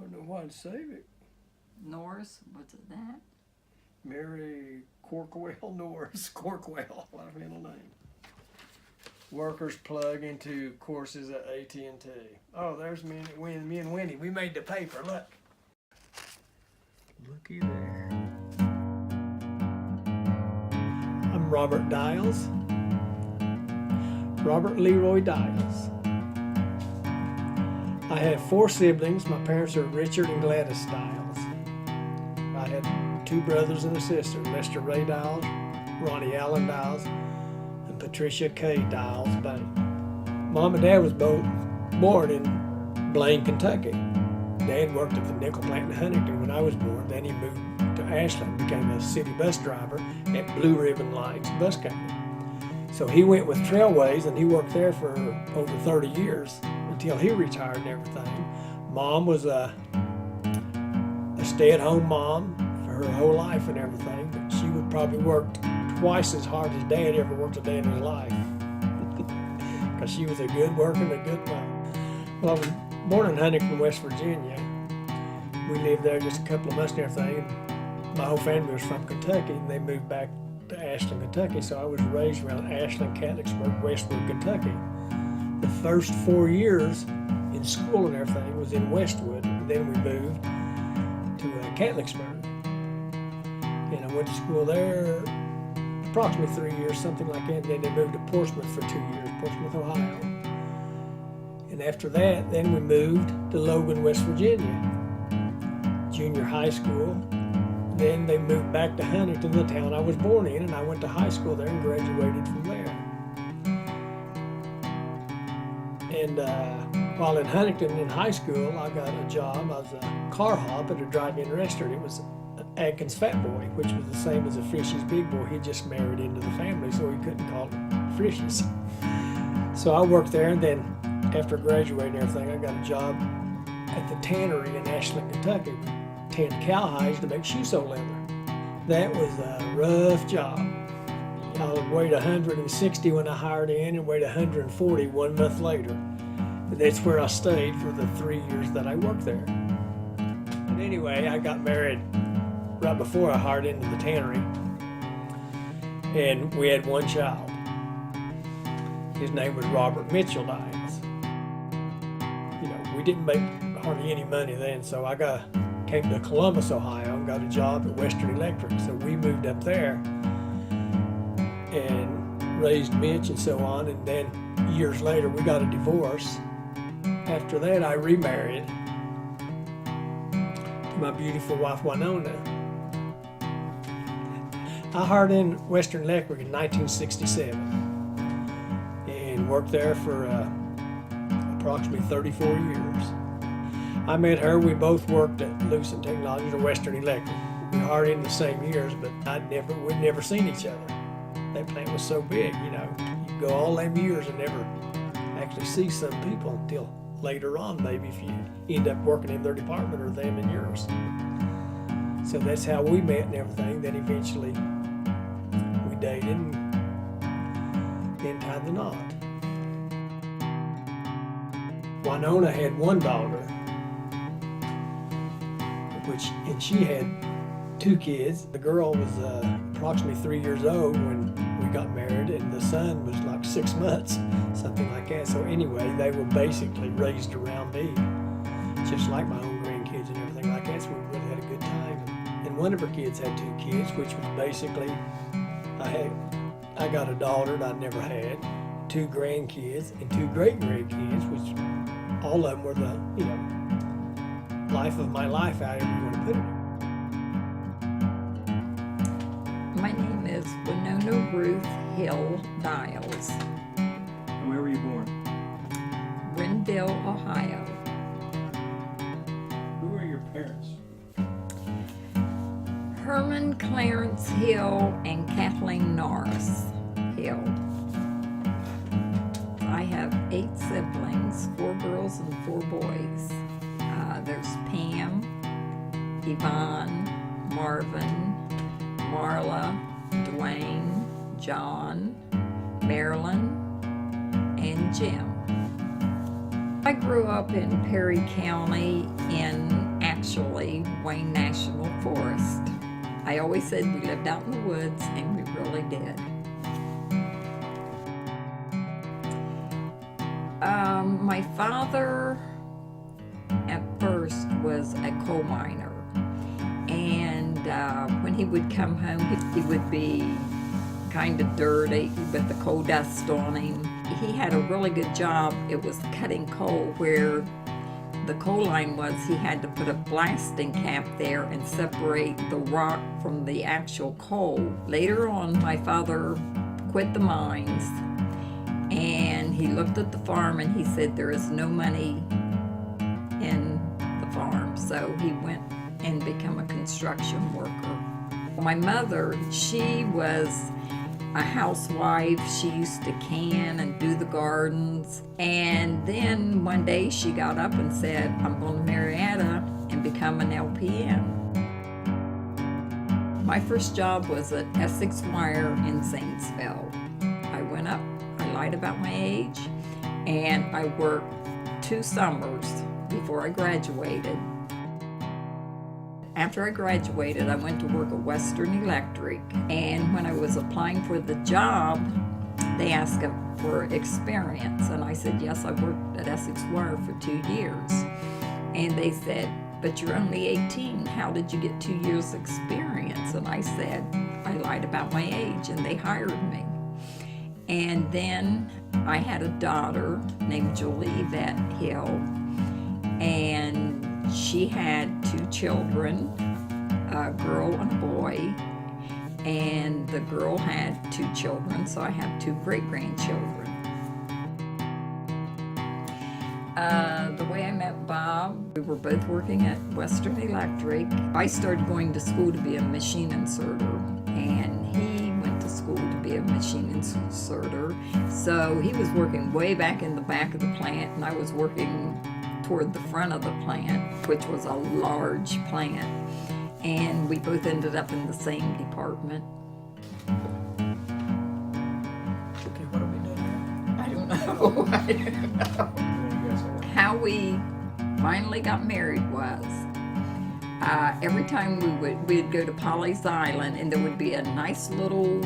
I don't know why I'd save it. Norris, was it that? Mary Corkwell Norris. Corkwell, what a middle name. Workers plug into courses at AT&T. Oh, there's me and Winnie. We made the paper, look. Looky there. I'm Robert Dials. Robert Leroy Dials. I have 4 siblings. My parents are Richard and Gladys Dials. I had 2 brothers and a sister, Lester Ray Dials, Ronnie Allen Dials, and Patricia K. Dials Bank. Mom and Dad was both born in Blaine, Kentucky. Dad worked at the nickel plant in Huntington when I was born. Then he moved to Ashland, became a city bus driver at Blue Ribbon Lines Bus Company. So he went with Trailways and he worked there for over 30 years until he retired and everything. Mom was a stay-at-home mom for her whole life and everything, but she would probably work twice as hard as Dad ever worked a day in his life. Because she was a good worker and a good mom. Well, I was born in Huntington, West Virginia. We lived there just a couple of months and everything. And my whole family was from Kentucky, and they moved back to Ashland, Kentucky. So I was raised around Ashland, Catlettsburg, Westwood, Kentucky. The first 4 years in school and everything was in Westwood. And then we moved to Catlettsburg. And I went to school there approximately 3 years, something like that. And then they moved to Portsmouth for 2 years, Portsmouth, Ohio. And after that, then we moved to Logan, West Virginia, junior high school. Then they moved back to Huntington, the town I was born in, and I went to high school there and graduated from there. And while in Huntington in high school, I got a job. I was a car hop at a drive-in restaurant. It was Adkins Fat Boy, which was the same as a Frisch's Big Boy. He just married into the family, so he couldn't call it Frisch's. So I worked there, and then after graduating and everything, I got a job at the tannery in Ashland, Kentucky. Tanned cowhides to make shoe sole leather. That was a rough job. I weighed 160 when I hired in and weighed 140 1 month later. And that's where I stayed for the 3 years that I worked there. But anyway, I got married right before I hired into the tannery. And we had 1 child. His name was Robert Mitchell Dials. You know, we didn't make hardly any money then, so I came to Columbus, Ohio, and got a job at Western Electric. So we moved up there and raised Mitch and so on. And then years later, we got a divorce. After that, I remarried to my beautiful wife, Wynona. I hired in Western Electric in 1967 and worked there for approximately 34 years. I met her. We both worked at Lucent Technologies or Western Electric. We hired in the same years, but we'd never seen each other. That plant was so big, you know. You go all them years and never actually see some people until later on, maybe if you end up working in their department or them in yours. So that's how we met and everything. Then eventually we dated and then tied the knot. Wynona had 1 daughter, and she had 2 kids. The girl was approximately 3 years old when we got married, and the son was like 6 months, something like that. So anyway, they were basically raised around me, just like my own grandkids and everything like that. So we really had a good time. And one of her kids had 2 kids, which was basically, I got a daughter that I'd never had, 2 grandkids, and 2 great-grandkids, which all of them were the, you know, life of my life, however you want to put it. My name is Wynona Ruth Hill Dials, And where were you born? Renville, Ohio. Who were your parents? Herman Clarence Hill and Kathleen Norris Hill. I have 8 siblings, 4 girls and 4 boys. There's Pam, Yvonne, Marvin, Marla, Dwayne, John, Marilyn, and Jim. I grew up in Perry County in actually Wayne National Forest. I always said we lived out in the woods, and we really did. My father at first was a coal miner, and when he would come home, he would be kind of dirty with the coal dust on him. He had a really good job. It was cutting coal. Where the coal line was, he had to put a blasting cap there and separate the rock from the actual coal. Later on, my father quit the mines, and he looked at the farm and he said there is no money in the farm. So he went and became a construction worker. My mother, she was a housewife. She used to can and do the gardens. And then one day she got up and said, I'm going to marry Ada and become an LPN. My first job was at Essex Wire in Zanesville. I went up, I lied about my age, and I worked 2 summers before I graduated. After I graduated, I went to work at Western Electric, and when I was applying for the job, they asked for experience, and I said, yes, I worked at Essex Wire for 2 years. And they said, but you're only 18, how did you get 2 years experience? And I said, I lied about my age, and they hired me. And then I had a daughter named Julie Yvette Hill, and she had 2 children, a girl and a boy, and the girl had 2 children, so I have 2 great-grandchildren. The way I met Bob, we were both working at Western Electric. I started going to school to be a machine inserter, and he went to school to be a machine inserter. So he was working way back in the back of the plant, and I was working toward the front of the plant, which was a large plant, and we both ended up in the same department. Okay, what are we doing now? I don't know. I don't know. How we finally got married was every time we'd go to Polly's Island, and there would be a nice little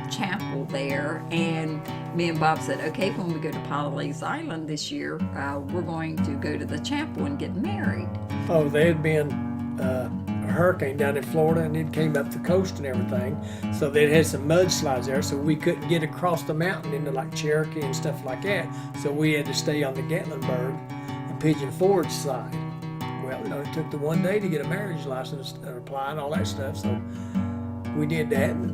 chapel there, and me and Bob said, okay, when we go to Polly's Island this year, we're going to go to the chapel and get married. Oh, there had been a hurricane down in Florida, and it came up the coast and everything. So they had some mudslides there, so we couldn't get across the mountain into like Cherokee and stuff like that. So we had to stay on the Gatlinburg and Pigeon Forge side. Well, it took the 1 day to get a marriage license apply and all that stuff. So we did that and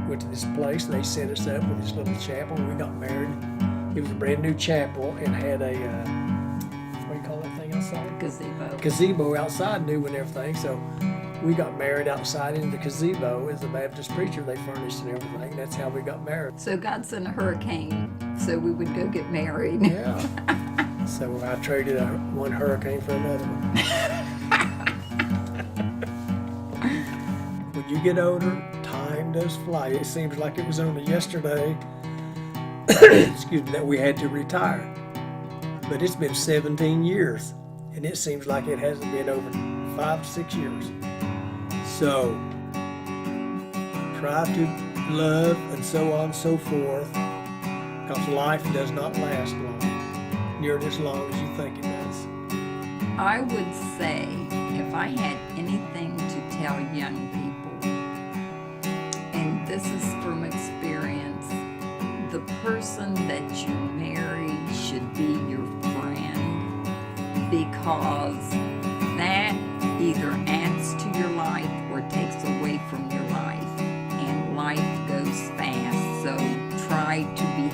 went to this place, and they set us up with this little chapel, and we got married. It was a brand new chapel and had a what do you call that thing outside? Gazebo outside, new and everything. So we got married outside in the gazebo as a Baptist preacher. They furnished and everything. That's how we got married. So God sent a hurricane so we would go get married. Yeah. So I traded one hurricane for another one. When you get older, time does fly. It seems like it was only yesterday excuse me, that we had to retire. But it's been 17 years, and it seems like it hasn't been over 5 to 6 years. So try to love and so on and so forth, because life does not last long, nearly as long as you think it does. I would say, if I had anything to tell young people, and this is from experience, the person that you marry should be your friend, because that either adds to your life or takes away from your life, and life goes fast. So try to be